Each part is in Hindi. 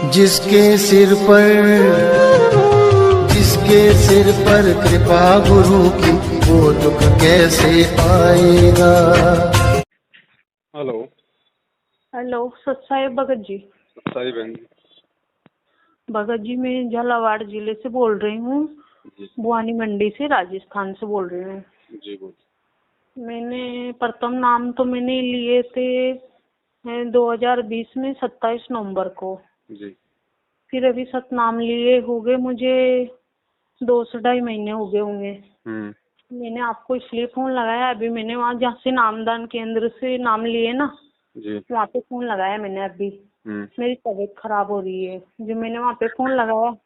जिसके सिर पर कृपा गुरु की, वो दुख कैसे आएगा। हेलो। हेलो सतसाई भगत जी। सारी बहन भगत जी मैं झालावाड़ जिले से बोल रही हूँ, जी। बुआनी मंडी से, राजस्थान से बोल रही हूँ। जी बोल। मैंने प्रथम नाम तो मैंने लिए थे 2020 में 27 नवंबर को। जी। फिर अभी सतनाम लिए हो गए मुझे 2 से 2.5 महीने हो गए होंगे। मैंने आपको इसलिए फोन लगाया, अभी मैंने वहाँ जहाँ से नामदान केंद्र से नाम लिए ना जी। वहाँ पे फोन लगाया मैंने। अभी मेरी तबीयत खराब हो रही है, जो मैंने वहाँ पे फोन लगाया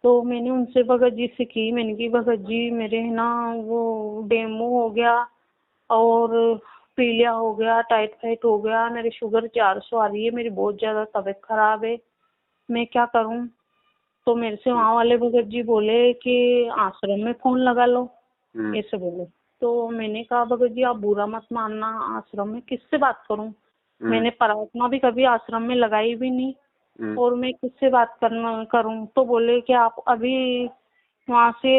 तो मैंने उनसे भगत जी से की। मैंने की भगत जी मेरे है ना वो डेंगू हो गया और पीलिया हो गया, टाइफाइड हो गया, मेरी शुगर 400 आ रही है, मेरी बहुत ज्यादा तबीयत खराब है, मैं क्या करूं। तो मेरे से वहाँ वाले भगत जी बोले कि आश्रम में फोन लगा लो, ऐसे बोले। तो मैंने कहा भगत जी आप बुरा मत मानना, आश्रम में किससे बात करूं, मैंने प्रार्थना भी कभी आश्रम में लगाई भी नहीं और मैं किससे बात करूं। तो बोले कि आप अभी वहाँ से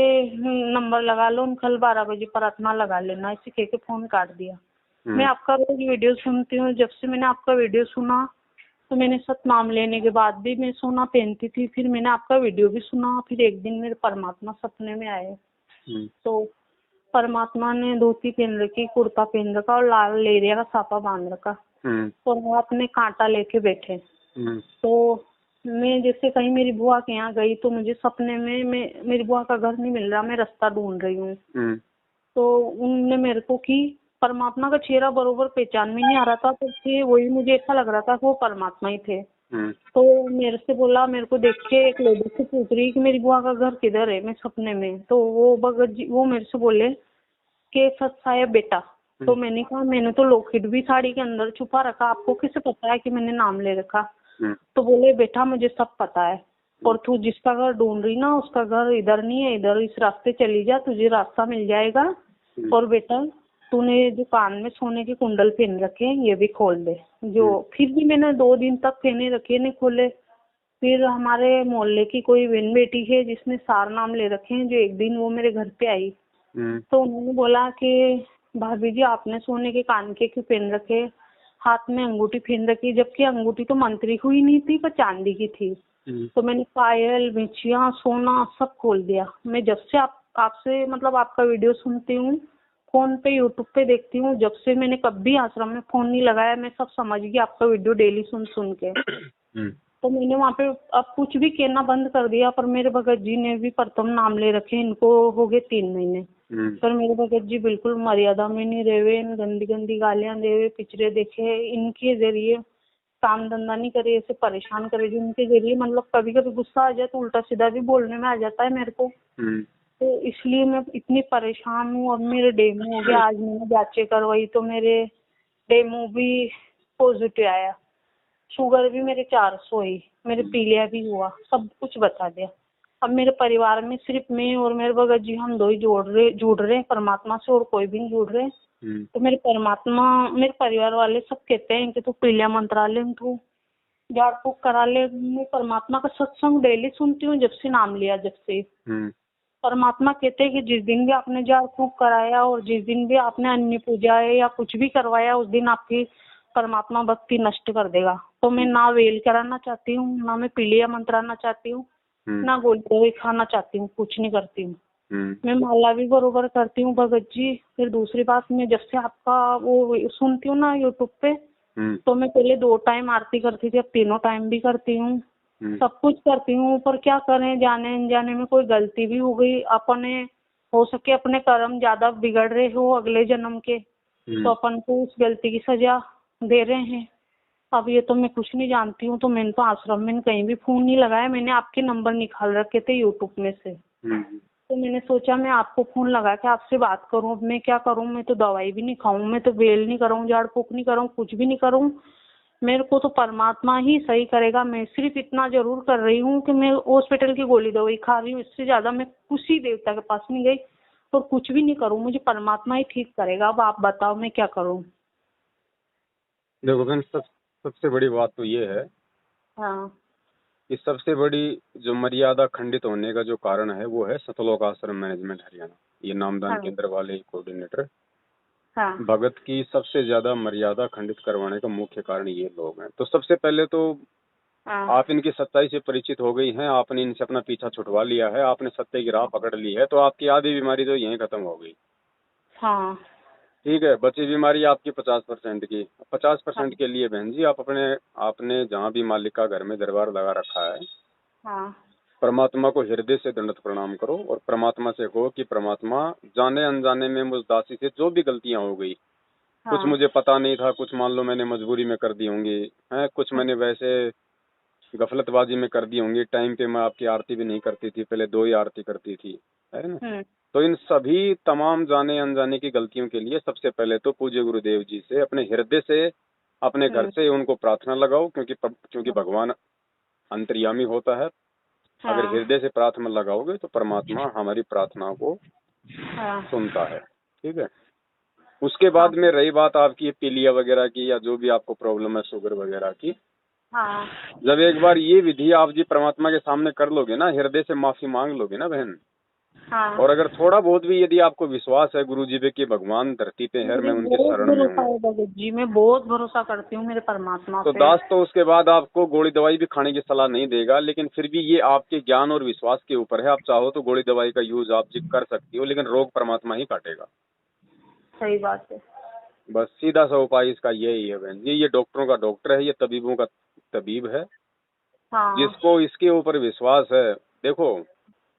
नंबर लगा लो, कल 12 बजे प्रार्थना लगा लेना, इसे कह के फोन काट दिया। मैं आपका रोज वीडियो सुनती हूँ, जब से मैंने आपका वीडियो सुना तो मैंने सतनाम लेने के बाद भी मैं सोना पहनती थी, फिर मैंने आपका वीडियो भी सुना। फिर एक दिन मेरे परमात्मा सपने में आए तो परमात्मा ने धोती पहन रखी, कुर्ता पहन रखा और लाल लेरिया का साफा बांध रखा और वो अपने कांटा लेके बैठे। तो मैं जैसे कहीं मेरी बुआ के यहाँ गई तो मुझे सपने में मेरी बुआ का घर नहीं मिल रहा, मैं रास्ता ढूंढ रही हूँ। तो उनने मेरे को की परमात्मा का चेहरा बरोबर पहचान में नहीं आ रहा था, तो वही मुझे ऐसा लग रहा था कि वो परमात्मा ही थे। तो मेरे से बोला, मेरे को देख के एक लेडी से पूछ रही कि मेरी बुआ का घर किधर है, मैं सपने में। तो वो भगत जी वो मेरे से बोले कि सत्साहेब बेटा। तो मैंने कहा मैंने तो लॉकेट भी साड़ी के अंदर छुपा रखा, आपको कैसे पता है कि मैंने नाम ले रखा। तो बोले बेटा मुझे सब पता है और तू जिसका घर ढूंढ रही ना उसका घर इधर नहीं है, इधर इस रास्ते चली जा, तुझे रास्ता मिल जाएगा। और बेटा तूने जो कान में सोने के कुंडल पहन रखे हैं ये भी खोल दे। जो फिर भी मैंने 2 दिन तक पहने रखे, नहीं खोले। फिर हमारे मोहल्ले की कोई बहन बेटी है जिसने सार नाम ले रखे हैं, जो एक दिन वो मेरे घर पे आई तो उन्होंने बोला कि भाभी जी आपने सोने के कान के क्यों पहन रखे, हाथ में अंगूठी पहन रखी, जबकि अंगूठी तो मंत्री हुई नहीं थी पर चांदी की थी। तो मैंने पायल, बिछिया, सोना सब खोल दिया। मैं जब से आपसे मतलब आपका वीडियो सुनती हूँ, फोन पे यूट्यूब पे देखती हूँ, जब से मैंने कभी आश्रम में फोन नहीं लगाया, मैं सब समझ गई आपका वीडियो डेली सुन के। तो मैंने वहाँ पे अब कुछ भी कहना बंद कर दिया। पर मेरे भगत जी ने भी प्रथम नाम ले रखे, इनको हो गए 3 महीने। पर मेरे भगत जी बिल्कुल मर्यादा में नहीं रहे, गंदी गंदी गालियां दे, पिक्चरें देखे, इनके जरिए काम धंधा नहीं करे, ऐसे परेशान करे जो इनके जरिए मतलब कभी कभी गुस्सा आ जाए तो उल्टा सीधा भी बोलने में आ जाता है मेरे को। तो इसलिए मैं इतनी परेशान हूँ। अब मेरे डेमो हो गया, आज मैंने जांचें करवाई तो मेरे डेमो भी पॉजिटिव आया, शुगर भी मेरे 400 ही, मेरे पीलिया भी हुआ, सब कुछ बता दिया। अब मेरे परिवार में सिर्फ मैं और मेरे भगत जी हम 2 ही जुड़ रहे हैं परमात्मा से, और कोई भी नहीं जुड़ रहे। तो मेरे परिवार वाले सब कहते हैं कि तू पीलिया मंत्रालय में तू झाड़ फूक करा ले। मैं परमात्मा का सत्संग डेली सुनती हूँ जब से नाम लिया, जब से परमात्मा कहते हैं कि जिस दिन भी आपने झाड़ फूक कराया और जिस दिन भी आपने अन्य पूजा या कुछ भी करवाया उस दिन आपकी परमात्मा भक्ति नष्ट कर देगा। तो मैं ना वेल कराना चाहती हूँ, ना मैं पीलिया मंत्राना चाहती हूँ, ना गोली दवाई खाना चाहती हूँ, कुछ नहीं करती हूँ। मैं माला भी बरोबर करती हूँ भगत जी। फिर दूसरी बात, मैं जब से आपका वो सुनती हूँ ना यूट्यूब पे, तो मैं पहले 2 टाइम आरती करती थी, अब 3 टाइम भी करती हूँ, सब कुछ करती हूँ। पर क्या करें, जाने अनजाने में कोई गलती भी हो गई, अपने हो सके अपने कर्म ज्यादा बिगड़ रहे हो अगले जन्म के, तो अपन को उस गलती की सजा दे रहे हैं। अब ये तो मैं कुछ नहीं जानती हूँ। तो मैंने तो आश्रम में कहीं भी फोन नहीं लगाया, मैंने आपके नंबर निकाल रखे थे यूट्यूब में से। तो मैंने सोचा मैं आपको फोन लगा के आपसे बात करूं। अब मैं क्या करूं, मैं तो दवाई भी नहीं खाऊं, मैं तो बेल नहीं कराऊं, झाड़ फूक नहीं कराऊं, कुछ भी नहीं करूं, मेरे को तो परमात्मा ही सही करेगा। मैं सिर्फ इतना जरूर कर रही हूँ कि मैं हॉस्पिटल की गोली दवाई खा रही हूँ, इससे ज्यादा मैं किसी देवता के पास नहीं गई और कुछ भी नहीं करूँ, मुझे परमात्मा ही ठीक करेगा। अब आप बताओ मैं क्या करूँ। देखो बहन, सबसे बड़ी बात तो ये है हाँ इस सबसे बड़ी जो मर्यादा खंडित होने का जो कारण है वो है सतलोक आश्रम मैनेजमेंट हरियाणा, ये नामदान हाँ केंद्र वाले कोऑर्डिनेटर। हाँ भगत की सबसे ज्यादा मर्यादा खंडित करवाने का मुख्य कारण ये लोग हैं। तो सबसे पहले तो हाँ आप इनकी सच्चाई से परिचित हो गई हैं, आपने इनसे अपना पीछा छुड़वा लिया है, आपने सत्य की राह पकड़ ली है, तो आपकी आधी बीमारी तो यहीं खत्म हो गई। हाँ ठीक है, बची बीमारी आपकी 50% की। हाँ 50% के लिए बहन जी आप आपने जहाँ भी मालिक का घर में दरबार लगा रखा है, हाँ परमात्मा को हृदय से दंडवत प्रणाम करो और परमात्मा से कहो कि परमात्मा, जाने अनजाने में मुझ दासी से जो भी गलतियां हो गई, कुछ हाँ मुझे पता नहीं था, कुछ मान लो मैंने मजबूरी में कर दी होंगी, है कुछ मैंने वैसे गफलतबाजी में कर दी होंगी, टाइम पे मैं आपकी आरती भी नहीं करती थी, पहले 2 ही आरती करती थी, है ना। हम्म तो इन सभी तमाम जाने अनजाने की गलतियों के लिए सबसे पहले तो पूज्य गुरुदेव जी से अपने हृदय से, अपने घर हम्म से उनको प्रार्थना लगाओ, क्योंकि भगवान अंतर्यामी होता है। अगर हाँ हृदय से प्रार्थना लगाओगे तो परमात्मा हमारी प्रार्थना को हाँ सुनता है। ठीक है, उसके हाँ बाद में रही बात आपकी पीलिया वगैरह की या जो भी आपको प्रॉब्लम है शुगर वगैरह की, हाँ जब एक बार ये विधि आप जी परमात्मा के सामने कर लोगे ना, हृदय से माफी मांग लोगे ना बहन, हाँ और अगर थोड़ा बहुत भी यदि आपको विश्वास है गुरु जी पे कि भगवान धरती पे है, मुझे मैं उनके बहुत शरण में भरोसा हूँ, है भगत जी, मैं बहुत भरोसा करती हूँ मेरे परमात्मा तो पे। दास तो उसके बाद आपको गोली दवाई भी खाने की सलाह नहीं देगा। लेकिन फिर भी ये आपके ज्ञान और विश्वास के ऊपर है, आप चाहो तो गोली दवाई का यूज आप जी कर सकती हो, लेकिन रोग परमात्मा ही काटेगा। सही बात है। बस सीधा सा उपाय इसका यही है बहन जी, ये डॉक्टरों का डॉक्टर है, ये तबीबों का तबीब है, हाँ जिसको इसके ऊपर विश्वास है। देखो,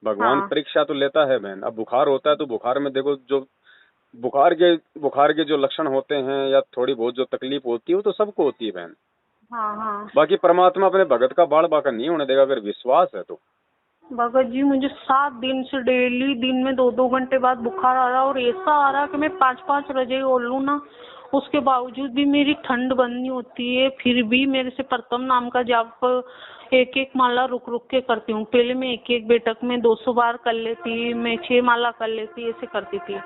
भगवान हाँ परीक्षा तो लेता है बहन। अब बुखार होता है तो बुखार में देखो, जो बुखार के जो लक्षण होते हैं या थोड़ी बहुत जो तकलीफ होती है वो तो सबको होती है बहन। हाँ हाँ बाकी परमात्मा अपने भगत का बाल बाका नहीं होने देगा अगर विश्वास है तो। भगत जी, मुझे 7 दिन से डेली दिन में 2-2 घंटे बाद बुखार आ रहा, और ऐसा आ रहा कि मैं 5-5 रजाई ओढ़ लूं ना, उसके बावजूद भी मेरी ठंड बंद नहीं होती है। फिर भी मेरे से प्रथम नाम का जाप 1-1 माला रुक रुक के करती हूँ। पहले मैं 1-1 बेटक में 200 बार कर लेती, मैं 6 माला कर लेती, ऐसे करती थी।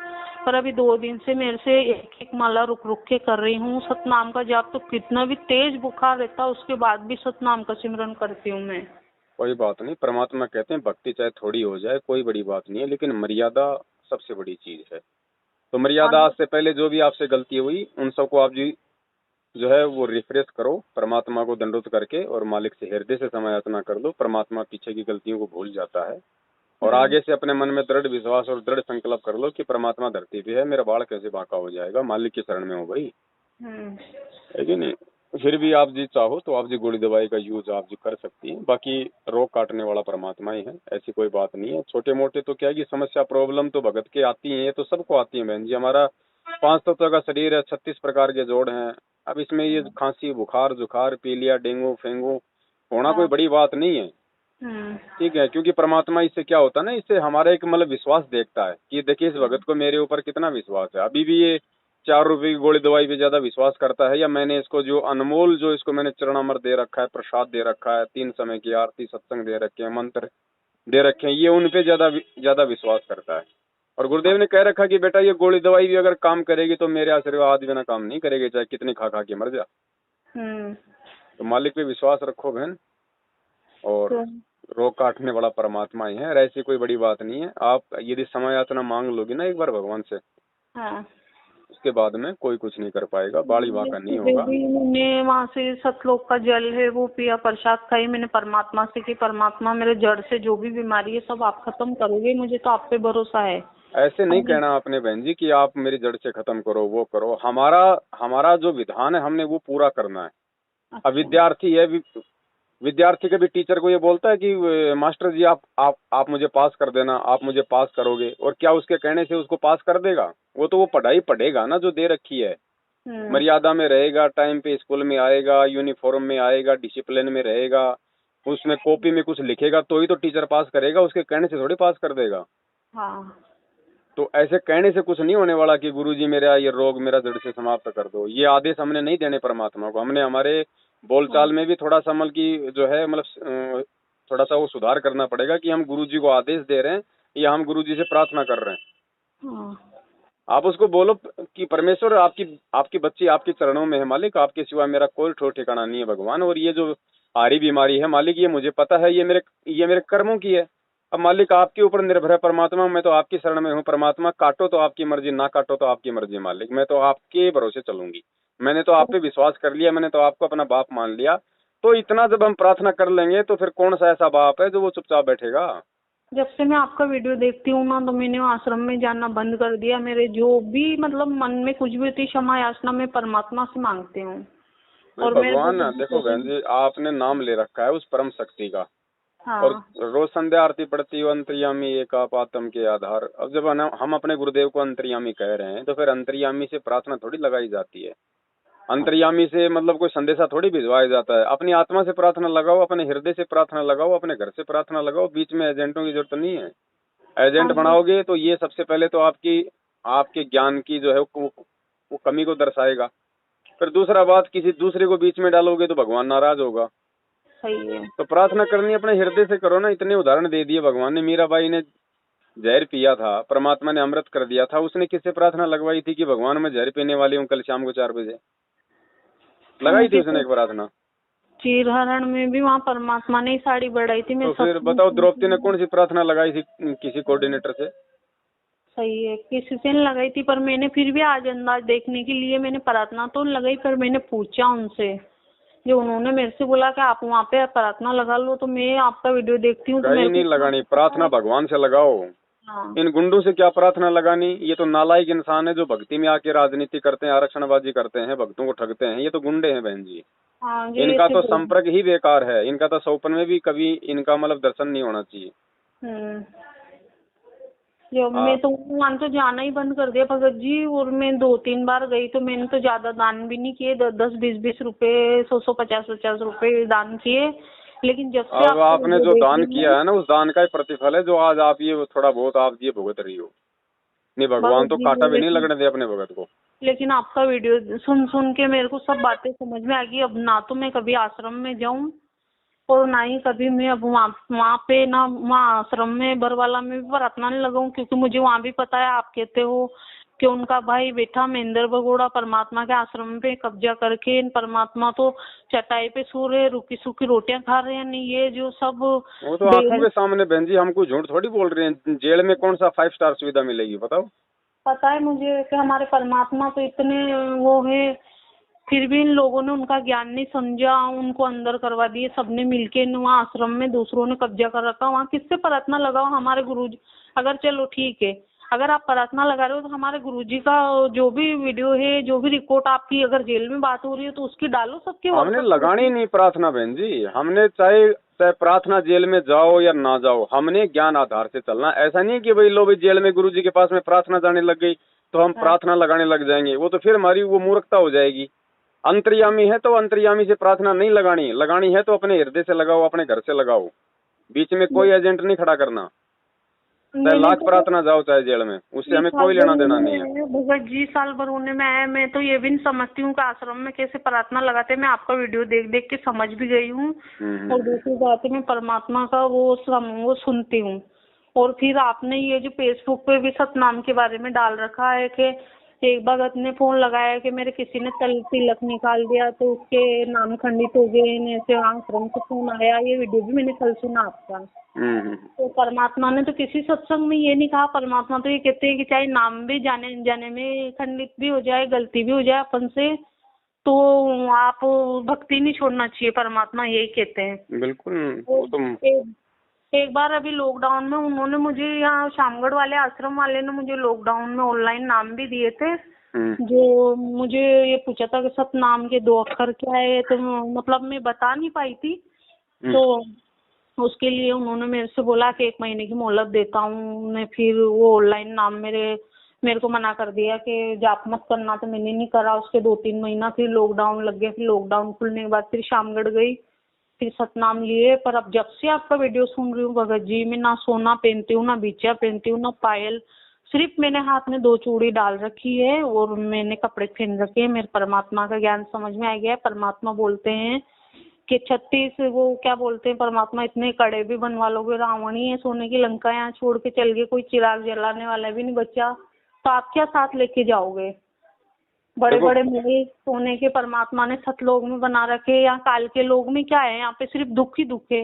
पर अभी 2 दिन से मेरे से 1-1 माला रुक रुक के कर रही हूँ। सतनाम का जाप तो कितना भी तेज बुखार रहता उसके बाद भी सतनाम का सिमरन करती हूँ मैं। कोई बात नहीं, परमात्मा कहते हैं भक्ति चाहे थोड़ी हो जाए कोई बड़ी बात नहीं है, लेकिन मर्यादा सबसे बड़ी चीज है। तो मर्यादा आज से पहले जो भी आपसे गलती हुई उन सबको आप जी जो है वो रिफ्रेश करो, परमात्मा को दंडोत करके, और मालिक से हृदय से समायाचना कर दो। परमात्मा पीछे की गलतियों को भूल जाता है, और आगे से अपने मन में दृढ़ विश्वास और दृढ़ संकल्प कर लो कि परमात्मा धरती पे है, मेरा बाल कैसे बांका हो जाएगा, मालिक की शरण में हो गई, है कि नहीं। फिर भी आप जी चाहो तो आप जी गोली दवाई का यूज आप जी कर सकती हैं, बाकी रोग काटने वाला परमात्मा ही है, ऐसी कोई बात नहीं है। छोटे मोटे तो क्या है कि समस्या प्रॉब्लम तो भगत के आती हैं, ये तो सबको आती है बहन जी। हमारा 5 तत्व का शरीर है, 36 प्रकार के जोड़ हैं। अब इसमें ये खांसी बुखार जुखार पीलिया डेंगू फेंगू होना कोई बड़ी बात नहीं है। ठीक है, क्योंकि परमात्मा इससे क्या होता है ना, इससे हमारा एक मतलब विश्वास देखता है कि देखिए इस भगत को मेरे ऊपर कितना विश्वास है। अभी भी ये 4 रुपए की गोली दवाई पे ज्यादा विश्वास करता है, या मैंने इसको जो अनमोल जो इसको मैंने चरणामृत दे रखा है, प्रसाद दे रखा है, 3 समय की आरती सत्संग दे रखे हैं, मंत्र दे रखे हैं, ये उन पे ज्यादा विश्वास करता है। और गुरुदेव ने कह रखा कि बेटा ये गोली दवाई भी अगर काम करेगी तो मेरे आशीर्वाद बिना काम नहीं करेगी, चाहे कितनी खा खा के मर जा। तो मालिक पे विश्वास रखो बहन, और रोग काटने वाला परमात्मा ही है, और ऐसी कोई बड़ी बात नहीं है। आप यदि समय याचना मांग लोगी ना एक बार भगवान से, उसके बाद में कोई कुछ नहीं कर पाएगा, बाड़ी बांका नहीं होगा। मैंने वहाँ से सतलोक का जल है वो पिया, प्रसाद खाई, मैंने परमात्मा से कि परमात्मा मेरे जड़ से जो भी बीमारी है सब आप खत्म करोगे, मुझे तो आप पे भरोसा है। ऐसे नहीं कहना आपने बहन जी कि आप मेरी जड़ से खत्म करो वो करो। हमारा जो विधान है हमने वो पूरा करना है। अब विद्यार्थी है, विद्यार्थी कभी टीचर को ये बोलता है कि मास्टर जी आप मुझे पास कर देना, आप मुझे पास करोगे, और क्या उसके कहने से उसको पास कर देगा? वो तो वो पढ़ाई पढ़ेगा ना जो दे रखी है, मर्यादा में रहेगा, टाइम पे स्कूल में आएगा, यूनिफॉर्म में आएगा, डिसिप्लिन में रहेगा, उसमें कॉपी में कुछ लिखेगा तो ही तो टीचर पास करेगा, उसके कहने से थोड़ी पास कर देगा। तो ऐसे कहने से कुछ नहीं होने वाला कि गुरुजी मेरा ये रोग मेरा जड़ से समाप्त कर दो। ये आदेश हमने नहीं देने परमात्मा को, हमने हमारे बोलचाल में भी थोड़ा सा की जो है थोड़ा सा वो सुधार करना पड़ेगा कि हम गुरुजी को आदेश दे रहे हैं या हम गुरुजी से प्रार्थना कर रहे हैं। आप उसको बोलो कि परमेश्वर आपकी बच्ची आपके चरणों में है, मालिक आपके सिवा मेरा कोई ठोर ठिकाना नहीं है भगवान, और ये जो आ रही बीमारी है मालिक, ये मुझे पता है, ये मेरे कर्मों की है। अब मालिक आपके ऊपर निर्भर है परमात्मा, मैं तो आपकी शरण में हूँ परमात्मा, काटो तो आपकी मर्जी, ना काटो तो आपकी मर्जी मालिक, मैं तो आपके भरोसे चलूंगी, मैंने तो आप पे विश्वास कर लिया, मैंने तो आपको अपना बाप मान लिया। तो इतना जब हम प्रार्थना कर लेंगे तो फिर कौन सा ऐसा बाप है जो वो चुपचाप बैठेगा। जब से मैं आपका वीडियो देखती हूँ ना, तो मैंने आश्रम में जाना बंद कर दिया। मेरे जो भी मतलब मन में कुछ भी होती क्षमा याचना मैं परमात्मा से मांगती हूँ। और भगवान देखो बहन जी, आपने नाम ले रखा है उस परम शक्ति का, और रोज संध्या आरती पढ़ती हो अंतर्यामी एक आप आत्म के आधार। अब जब हम अपने गुरुदेव को अंतर्यामी कह रहे हैं तो फिर अंतर्यामी से प्रार्थना थोड़ी लगाई जाती है, अंतर्यामी से मतलब कोई संदेशा थोड़ी भिजवाया जाता है। अपनी आत्मा से प्रार्थना लगाओ, अपने हृदय से प्रार्थना लगाओ, अपने घर से प्रार्थना लगाओ, बीच में एजेंटों की जरूरत नहीं है। एजेंट बनाओगे तो ये सबसे पहले तो आपके ज्ञान की जो है वो कमी को दर्शाएगा। फिर दूसरा बात, किसी दूसरे को बीच में डालोगे तो भगवान नाराज होगा। सही है। तो प्रार्थना करनी अपने हृदय से करो ना। इतने उदाहरण दे दिए भगवान ने। मीराबाई ने जहर पिया था, परमात्मा ने अमृत कर दिया था, उसने किससे प्रार्थना लगवाई थी कि भगवान मैं जहर पीने वाली हूँ, कल शाम को 4 बजे लगाई थी उसने एक प्रार्थना। चीरहरण में भी वहाँ परमात्मा ने साड़ी बढ़ाई थी। मैं तो फिर बताओ द्रौपदी ने कौन सी प्रार्थना लगाई थी किसी कोऑर्डिनेटर से? सही है, किसी से नहीं लगाई थी, पर मैंने फिर भी आज अंदाज देखने के लिए मैंने प्रार्थना तो लगाई। पर मैंने पूछा उनसे, जो उन्होंने मेरे से बोला कि आप वहाँ पे प्रार्थना लगा लो, तो मैं आपका वीडियो देखती हूँ। कहीं नहीं लगानी प्रार्थना, भगवान से लगाओ। हाँ। इन गुंडों से क्या प्रार्थना लगानी? ये तो नालायक इंसान है जो भक्ति में आके राजनीति करते हैं, आरक्षणबाजी करते हैं, भक्तों को ठगते हैं। ये तो गुंडे हैं बहन जी। हाँ, इनका तो संपर्क ही बेकार है, इनका तो सौपन में भी कभी इनका मतलब दर्शन नहीं होना चाहिए। जो मैं तो वहाँ तो जाना ही बंद कर दिया भगत जी। और मैं 2-3 बार गई तो मैंने तो ज्यादा दान भी नहीं किए, 10-10, 20-20 रुपए, 100-100, 50-50 रुपए दान किए। लेकिन जब से अब आपने जो दान किया है ना, उस दान का ही प्रतिफल है जो आज आप ये थोड़ा बहुत आप ये भुगत रही हो। नहीं, भगवान तो कांटा भी नहीं लगने दे अपने भगत को। लेकिन आपका वीडियो सुन सुन के मेरे को सब बातें समझ में आ गई। अब ना तो मैं कभी आश्रम में जाऊं और ना ही कभी मैं अब वहाँ पे ना वहाँ आश्रम में बरवाला में भी प्रार्थना नहीं लगाऊं, क्योंकि मुझे वहाँ भी पता है आप कहते हो कि उनका भाई बेटा महेंद्र भगोड़ा परमात्मा के आश्रम पे कब्जा करके परमात्मा तो चटाई पे सो रहे, रुकी सूखी रोटियां खा रहे हैं। नहीं, ये जो सब वो तो आंखों के सामने बहन जी, हमको झूठ थोड़ी बोल रहे हैं। जेल में कौन सा 5 स्टार सुविधा मिलेगी बताओ? पता है मुझे कि हमारे परमात्मा तो इतने वो है, फिर भी इन लोगों ने उनका ज्ञान नहीं समझा, उनको अंदर करवा दिए सबने मिलके। वहाँ आश्रम में दूसरों ने कब्जा कर रखा। वहाँ किससे प्रार्थना लगाओ? हमारे गुरुजी, अगर चलो ठीक है, अगर आप प्रार्थना लगा रहे हो तो हमारे गुरुजी का जो भी वीडियो है, जो भी रिपोर्ट आपकी अगर जेल में बात हो रही है तो उसकी डालो सबके। हमने लगानी नहीं प्रार्थना बहन जी। हमने चाहे प्रार्थना जेल में जाओ या ना जाओ, हमने ज्ञान आधार से चलना। ऐसा नहीं कि भाई लो भाई जेल में गुरुजी के पास में प्रार्थना जाने लग गई तो हम प्रार्थना लगाने लग जाएंगे। वो तो फिर हमारी वो मूर्खता हो जाएगी। अंतर्यामी है तो अंतर्यामी से प्रार्थना नहीं लगानी, लगानी है तो अपने हृदय से लगाओ, अपने घर से लगाओ। बीच में कोई एजेंट नहीं खड़ा करना। चाहे लाख प्रार्थना जाओ चाहे जेल में, उससे हमें कोई लेना देना नहीं है। भगत जी साल भर होने में आया, मैं तो ये भी नहीं समझती हूँ कि आश्रम में कैसे प्रार्थना लगाते हैं। मैं आपका वीडियो देख देख के समझ भी गई हूँ। और दूसरी बात है, मैं परमात्मा का वो सुनती हूँ। और फिर आपने ये जो फेसबुक पे भी सतनाम के बारे में डाल रखा है कि एक भगत ने फोन लगाया कि मेरे किसी ने तिलक निकाल दिया तो उसके नाम खंडित हो गए, ऐसे आश्रम से फोन आया। ये वीडियो भी मैंने कल सुना आपका। तो परमात्मा ने तो किसी सत्संग में ये नहीं कहा। परमात्मा तो ये कहते हैं कि चाहे नाम भी जाने जाने में खंडित भी हो जाए, गलती भी हो जाए अपन से, तो आप भक्ति नहीं छोड़ना चाहिए। परमात्मा यही कहते हैं। बिल्कुल। एक बार अभी लॉकडाउन में उन्होंने मुझे, यहाँ शामगढ़ वाले आश्रम वाले ने मुझे लॉकडाउन में ऑनलाइन नाम भी दिए थे। जो मुझे ये पूछा था कि सतनाम के 2 अक्षर क्या है, तो मतलब मैं बता नहीं पाई थी। तो उसके लिए उन्होंने मेरे से बोला कि 1 महीने की मोहलत देता हूँ मैं। फिर वो ऑनलाइन नाम मेरे को मना कर दिया कि जाप मत करना, तो मैंने नहीं करा। उसके 2-3 महीना फिर लॉकडाउन लग गया। फिर लॉकडाउन खुलने के बाद फिर शामगढ़ गई, फिर सतनाम लिए। पर अब जब से आपका वीडियो सुन रही हूँ भगत जी, मैं ना सोना पहनती हूँ, ना बिछिया पहनती हूँ, ना पायल। सिर्फ मैंने हाथ में 2 चूड़ी डाल रखी है और मैंने कपड़े पहन रखे हैं। मेरे परमात्मा का ज्ञान समझ में आ गया है। परमात्मा बोलते हैं कि 36 वो क्या बोलते हैं परमात्मा, इतने कड़े भी बनवा लोगे, रावण ही है सोने की लंका यहाँ छोड़ के चल गए, कोई चिराग जलाने वाला भी नहीं बचा, तो आप क्या साथ लेके जाओगे? बड़े देखो बड़े महल सोने के परमात्मा ने सतलोक में बना रखे, या काल के लोक में क्या है, यहाँ पे सिर्फ दुख ही दुख है।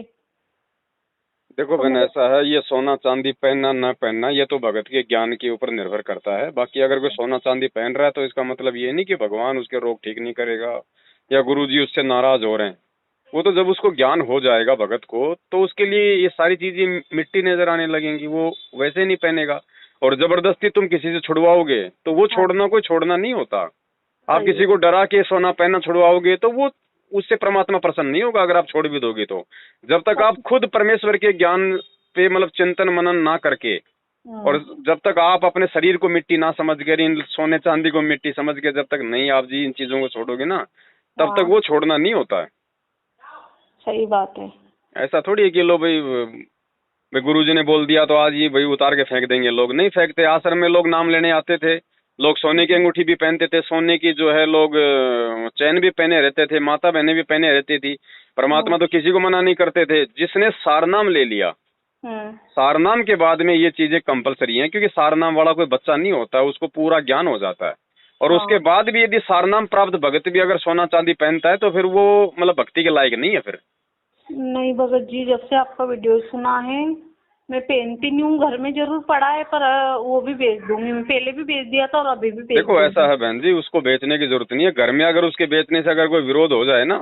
देखो तो बहन, मुझे ऐसा है, ये सोना चांदी पहनना न पहनना ये तो भगत के ज्ञान के ऊपर निर्भर करता है। बाकी अगर कोई सोना चांदी पहन रहा है तो इसका मतलब ये नहीं कि भगवान उसके रोग ठीक नहीं करेगा या गुरु जी उससे नाराज हो रहे हैं। वो तो जब उसको ज्ञान हो जाएगा भगत को, तो उसके लिए ये सारी चीजें मिट्टी नजर आने लगेंगी, वो वैसे नहीं पहनेगा। और जबरदस्ती तुम किसी से छुड़वाओगे तो वो हाँ, छोड़ना कोई छोड़ना नहीं होता। आप सही किसी है। को डरा के सोना पहनना छुड़वाओगे तो वो उससे परमात्मा प्रसन्न नहीं होगा अगर आप छोड़ भी दोगे तो। जब तक आप खुद परमेश्वर के ज्ञान पे मतलब चिंतन मनन ना करके, और जब तक आप अपने शरीर को मिट्टी ना समझ कर, इन सोने चांदी को मिट्टी समझ के जब तक नहीं आप जी इन चीजों को छोड़ोगे ना, तब तक हाँ, वो छोड़ना नहीं होता है। सही बात है। ऐसा थोड़ी है कि लो भाई गुरु जी ने बोल दिया तो आज ही भाई उतार के फेंक देंगे। लोग नहीं फेंकते। आश्रम में लोग नाम लेने आते थे, लोग सोने की अंगूठी भी पहनते थे, सोने की जो है लोग चैन भी पहने रहते थे, माता बहनें भी पहने रहती थी। परमात्मा तो किसी को मना नहीं करते थे। जिसने सारनाम ले लिया, सारनाम के बाद में ये चीजें कंपलसरी हैं, क्योंकि सारनाम वाला कोई बच्चा नहीं होता, उसको पूरा ज्ञान हो जाता है। और उसके बाद भी यदि सारनाम प्राप्त भगत भी अगर सोना चांदी पहनता है तो फिर वो मतलब भक्ति के लायक नहीं है फिर। नहीं भगत जी, जब से आपका वीडियो सुना है मैं पहनती नहीं हूँ, घर में जरूर पड़ा है, पर वो भी बेच दूंगी मैं। पहले भी बेच दिया था और अभी भी बेच देखो ऐसा दूंगी। है बहन जी, उसको बेचने की जरूरत नहीं है। घर में अगर उसके बेचने से अगर कोई विरोध हो जाए ना,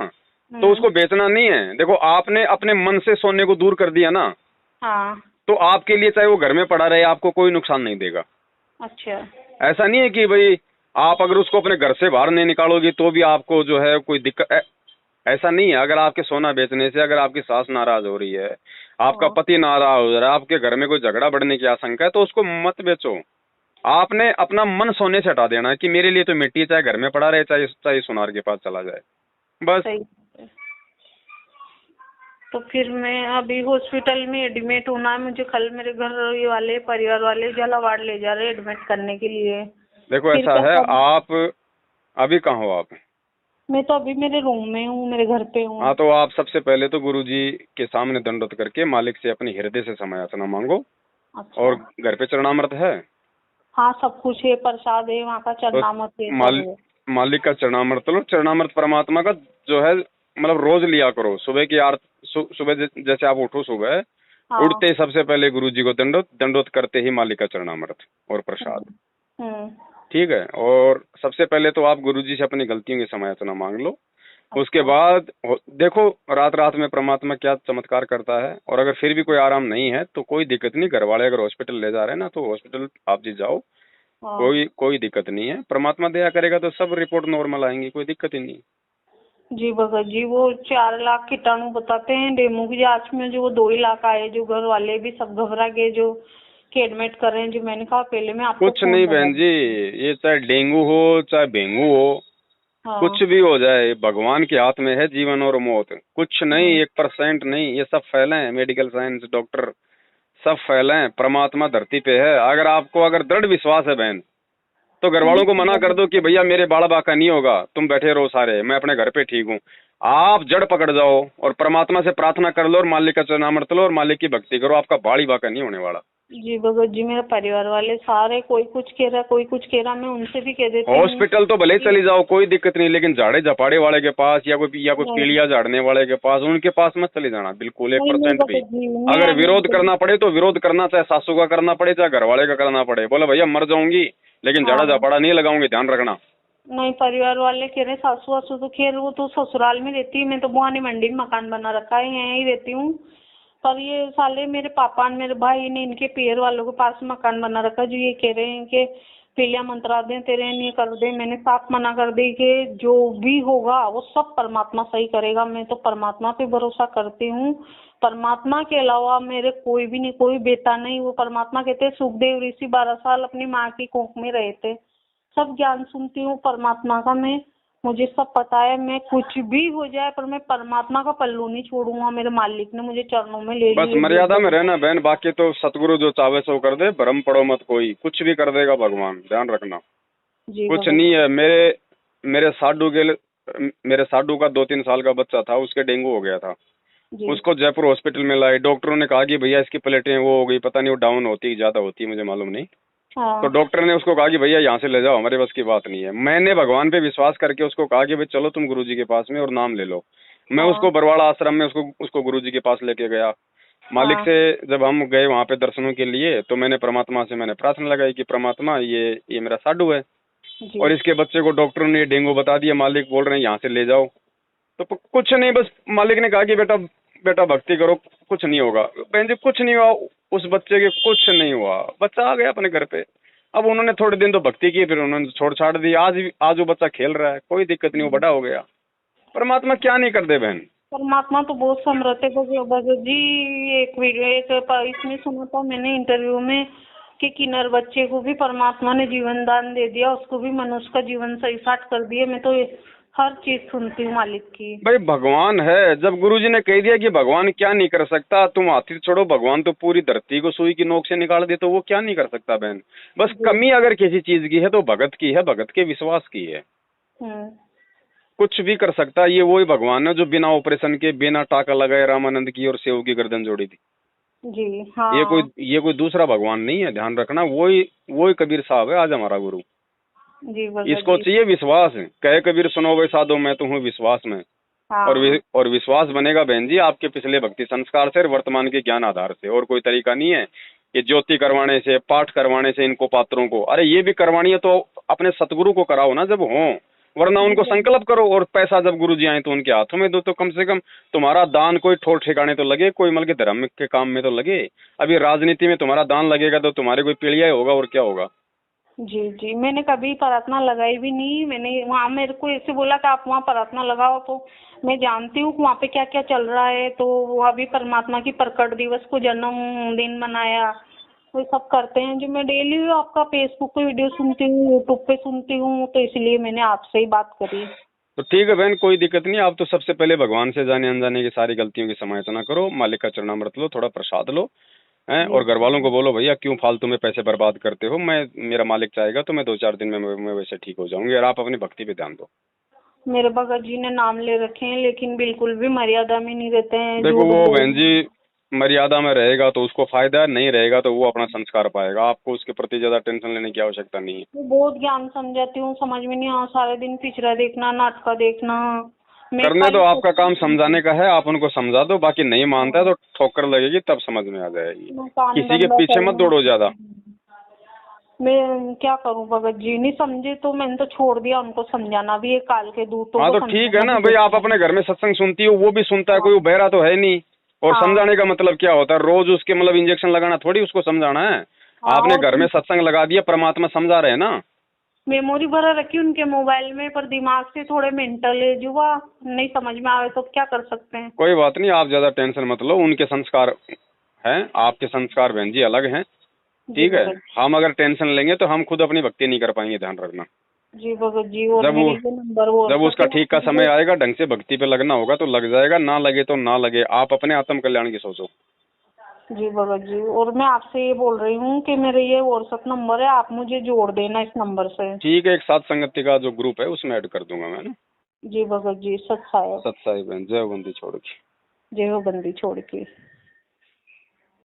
तो उसको बेचना नहीं है। देखो आपने अपने मन से सोने को दूर कर दिया ना, हाँ। तो आपके लिए चाहे वो घर में पड़ा रहे आपको कोई नुकसान नहीं देगा। अच्छा। ऐसा नहीं है कि भाई आप अगर उसको अपने घर से बाहर नहीं निकालोगी तो भी आपको जो है कोई दिक्कत, ऐसा नहीं है। अगर आपके सोना बेचने से अगर आपकी सास नाराज हो रही है, आपका हाँ। पति नाराज हो रहा है, आपके घर में कोई झगड़ा बढ़ने की आशंका है, तो उसको मत बेचो। आपने अपना मन सोने से हटा देना है कि मेरे लिए तो मिट्टी चाहे घर में पड़ा रहे, चाहे चाहे सुनार के पास चला जाए, बस। सही है। तो फिर मैं अभी हॉस्पिटल में एडमिट होना है मुझे। कल मेरे घर ये वाले परिवार वाले झालावाड़ ले जा रहे हैं एडमिट करने के लिए। देखो फिर ऐसा क्या है, करूं? आप अभी कहाँ हो आप? मैं तो अभी मेरे रूम में हूँ, मेरे घर पे हूँ। हाँ, तो आप सबसे पहले तो गुरुजी के सामने दंडवत करके मालिक से अपनी हृदय से क्षमायाचना मांगो। अच्छा। और घर पे चरणामृत है? हाँ, सब कुछ है, प्रसाद है वहाँ का, तो चरनामत है, सब है। मालिक का चरणामृत लो। चरणामृत परमात्मा का जो है मतलब रोज लिया करो। सुबह की सुबह जैसे आप उठो, सुबह हाँ। उठते ही सबसे पहले गुरुजी को दंडवत करते ही मालिक का चरणामृत और प्रसाद, हम्म। ठीक है। और सबसे पहले तो आप गुरुजी से अपनी गलतियों की क्षमायाचना मांग लो। उसके अच्छा। बाद देखो रात रात में परमात्मा क्या चमत्कार करता है। और अगर फिर भी कोई आराम नहीं है तो कोई दिक्कत नहीं, घर वाले अगर हॉस्पिटल ले जा रहे हैं ना तो हॉस्पिटल आप जी जाओ, हाँ। कोई दिक्कत नहीं है। परमात्मा दया करेगा तो सब रिपोर्ट नॉर्मल आएंगी, कोई दिक्कत ही नहीं। जी भगत जी, वो 4 लाख कीटाणु बताते हैं डेंगू की जांच में, जो वो 2 ही लाख आए, जो घर वाले भी सब घबरा गए, जो कि एडमिट कर रहे हैं। जो मैंने कहा पहले मैं आपको कुछ फोन नहीं लगा बहन जी, ये चाहे डेंगू हो चाहे डेंगू हो, हाँ। कुछ भी हो जाए, भगवान के हाथ में है जीवन और मौत। कुछ नहीं, 1% नहीं, ये सब फैले हैं। मेडिकल साइंस, डॉक्टर सब फैले हैं। परमात्मा धरती पे है। अगर आपको अगर दृढ़ विश्वास है बहन, तो घर वालों को मना कर दो कि भैया मेरे बाल बाका नहीं होगा, तुम बैठे रहो सारे, मैं अपने घर पे ठीक हूँ। आप जड़ पकड़ जाओ और परमात्मा से प्रार्थना कर लो और मालिक का चरणामृत लो और मालिक की भक्ति करो, आपका बाड़ी बाका नहीं होने वाला। जी भगत जी, मेरे परिवार वाले सारे, कोई कुछ कह रहा कोई कुछ कह रहा, मैं उनसे भी कह देती हूँ। हॉस्पिटल तो भले ही चली जाओ, कोई दिक्कत नहीं, लेकिन झाड़े झपाड़े वाले के पास या कोई नहीं, पीलिया झाड़ने वाले के पास, उनके पास मत चले जाना बिल्कुल, नहीं 1% भी। भगत जी, अगर मैं विरोध करना पड़े तो विरोध करना, चाहे सासू का करना पड़े चाहे घर वाले का करना पड़े। बोले भैया मर जाऊंगी लेकिन झाड़ा हाँ। झपाड़ा नहीं लगाऊंगी, ध्यान रखना। नहीं, परिवार वाले कह रहे सासू वासू तो खैर वो तो ससुराल में रहती है, मैं तो बुआनी मंडी में मकान बना रखा है, यहीं रहती हूँ। पर ये साले मेरे पापा ने, मेरे भाई ने, इनके पीर वालों के पास मकान बना रखा, जो ये कह रहे हैं कि पीलिया मंत्रा दे तेरे, ये कर दे। मैंने साफ मना कर दी कि जो भी होगा वो सब परमात्मा सही करेगा। मैं तो परमात्मा पे भरोसा करती हूँ। परमात्मा के अलावा मेरे कोई भी नहीं, कोई बेटा नहीं। वो परमात्मा कहते हैं, सुखदेव ऋषि 12 साल अपनी माँ की कोख में रहे थे। सब ज्ञान सुनती हूँ परमात्मा का मैं, मुझे सब पता है। मैं कुछ भी हो जाए पर मैं परमात्मा का पल्लू नहीं छोड़ूंगा। मेरे मालिक ने मुझे चरणों में ले बस लिया। मर्यादा में रहना बहन, बाकी तो सतगुरु जो चाहे सो कर दे, भ्रम पड़ो मत, कोई कुछ भी कर देगा भगवान, ध्यान रखना। जी कुछ भगत नहीं है। मेरे साडू का 2-3 साल का बच्चा था, उसके डेंगू हो गया था। जी। उसको जयपुर हॉस्पिटल में लाए। डॉक्टरों ने कहा कि भैया इसकी प्लेटें वो हो गई, पता नहीं वो डाउन होती ज्यादा होती है, मुझे मालूम नहीं। हाँ। तो डॉक्टर ने उसको कहा कि भैया यहाँ से ले जाओ, हमारे बस की बात नहीं है। मैंने भगवान पे विश्वास करके उसको कहा कि भाई चलो तुम गुरुजी के पास में और नाम ले लो। मैं हाँ। उसको बरवाड़ा आश्रम में उसको गुरुजी के पास लेके गया। मालिक हाँ। से जब हम गए वहाँ पे दर्शनों के लिए, तो मैंने परमात्मा से प्रार्थना लगाई कि परमात्मा ये मेरा साधु है जी। और इसके बच्चे को डॉक्टरों ने डेंगू बता दिया, मालिक बोल रहे हैं यहाँ से ले जाओ। तो कुछ नहीं, बस मालिक ने कहा कि बेटा बेटा भक्ति करो, कुछ नहीं होगा। बहन जी कुछ नहीं हुआ, उस बच्चे के कुछ नहीं हुआ, बच्चा आ गया अपने घर पे। अब उन्होंने थोड़े दिन तो भक्ति की, फिर उन्होंने छोड़ छाड़ दी। आज वो बच्चा खेल रहा है, कोई दिक्कत नहीं, वो बड़ा हो गया। परमात्मा क्या नहीं कर दे बहन। परमात्मा तो बहुत समर्थ है भगत जी। एक वीडियो इसमें सुना था मैंने इंटरव्यू में कि किन्नर बच्चे को भी परमात्मा ने जीवन दान दे दिया, उसको भी मनुष्य का जीवन सही साठ कर दिया। मैं तो हर चीज सुनती हूँ मालिक की। भाई भगवान है, जब गुरुजी ने कह दिया कि भगवान क्या नहीं कर सकता, तुम हाथी छोड़ो, भगवान तो पूरी धरती को सुई की नोक से निकाल दे, तो वो क्या नहीं कर सकता बहन। बस कमी अगर किसी चीज की है तो भगत की है, भगत के विश्वास की है। कुछ भी कर सकता है। ये वही भगवान है जो बिना ऑपरेशन के, बिना टाका लगाए रामानंद की और सेव की गर्दन जोड़ी थी। जी हाँ। ये कोई दूसरा भगवान नहीं है, ध्यान रखना। वही कबीर साहब है आज हमारा गुरु। जी इसको चाहिए विश्वास। कहे कबीर सुनो वे साधो, मैं तो हूँ विश्वास में। हाँ। और विश्वास बनेगा बहन जी आपके पिछले भक्ति संस्कार से और वर्तमान के ज्ञान आधार से। और कोई तरीका नहीं है कि ज्योति करवाने से, पाठ करवाने से इनको पात्रों को। अरे ये भी करवानी है तो अपने सतगुरु को कराओ ना जब हो, वरना उनको संकल्प करो। और पैसा जब गुरु जी आए तो उनके हाथों में दो, तो कम से कम तुम्हारा दान कोई ठोर ठिकाने तो लगे, कोई मतलब के धर्म के काम में तो लगे। अभी राजनीति में तुम्हारा दान लगेगा तो तुम्हारे कोई पीढ़िया होगा, और क्या होगा। जी जी, मैंने कभी प्रार्थना लगाई भी नहीं। मैंने वहाँ मेरे को ऐसे बोला कि आप वहाँ प्रार्थना लगाओ, तो मैं जानती हूँ वहाँ पे क्या क्या चल रहा है। तो वहाँ भी परमात्मा की प्रकट दिवस को जन्मदिन मनाया, वो सब करते हैं। जो मैं डेली आपका फेसबुक पे वीडियो सुनती हूँ, यूट्यूब पे सुनती हूँ, तो इसलिए मैंने आपसे ही बात करी। तो ठीक है बहन, कोई दिक्कत नहीं। आप तो सबसे पहले भगवान से जाने अनजाने की सारी गलतियों की समायोजना करो, मालिक का चरणामृत लो, थोड़ा प्रसाद लो हैं, और घर वालों को बोलो भैया क्यों फालतू में पैसे बर्बाद करते हो। मेरा मालिक चाहेगा तो मैं 2-4 दिन में मैं वैसे ठीक हो जाऊंगी। और आप अपनी भक्ति पे ध्यान दो। मेरे भगत जी ने नाम ले रखे हैं, लेकिन बिल्कुल भी मर्यादा में नहीं रहते हैं। देखो वो बहन जी मर्यादा में रहेगा तो उसको फायदा है, नहीं रहेगा तो वो अपना संस्कार पाएगा। आपको उसके प्रति ज्यादा टेंशन लेने की आवश्यकता नहीं है। मैं बहुत ज्ञान समझाती हूँ, समझ में नहीं। सारे दिन पिक्चर देखना, नाटक देखना। करने तो आपका काम समझाने का है, आप उनको समझा दो। बाकी नहीं मानता है तो ठोकर लगेगी, तब समझ में आ जाएगी। किसी के पीछे मत दौड़ो ज्यादा। मैं क्या करूं भगत जी, नहीं समझे तो मैंने तो छोड़ दिया उनको समझाना भी। एक काल के दूतों हाँ को तो ठीक है ना समझाना भाई, भी आप अपने घर में सत्संग सुनती हो, वो भी सुनता है, कोई वो बहरा तो है नहीं। और हाँ। समझाने का मतलब क्या होता है, रोज उसके मतलब इंजेक्शन लगाना थोड़ी उसको समझाना है। हाँ, आपने और घर में सत्संग लगा दिया, परमात्मा समझा रहे हैं ना। मेमोरी भरा रखी उनके मोबाइल में, पर दिमाग से थोड़े मेंटल है, जो वह नहीं समझ में आवे तो क्या कर सकते हैं। कोई बात नहीं, आप ज्यादा टेंशन मत लो। उनके संस्कार हैं, आपके संस्कार बहन जी अलग हैं। ठीक है, हम अगर टेंशन लेंगे तो हम खुद अपनी भक्ति नहीं कर पाएंगे, ध्यान रखना। जी भगत जी। और मेरी जो नंबर वो जब उसका ठीक का समय आएगा, ढंग से भक्ति पे लगना होगा तो लग जाएगा, ना लगे तो ना लगे। आप अपने आत्म कल्याण की सोचो। जी भगत जी। और मैं आपसे ये बोल रही हूँ कि मेरे ये व्हाट्सएप नंबर है, आप मुझे जोड़ देना इस नंबर से। ठीक है, एक साथ संगति का जो ग्रुप है उसमें ऐड कर दूंगा मैं ना। जी भगत जी। सत्साई सत्साई बहन, जय बंदी छोड़ के। जय हो बंदी छोड़ के।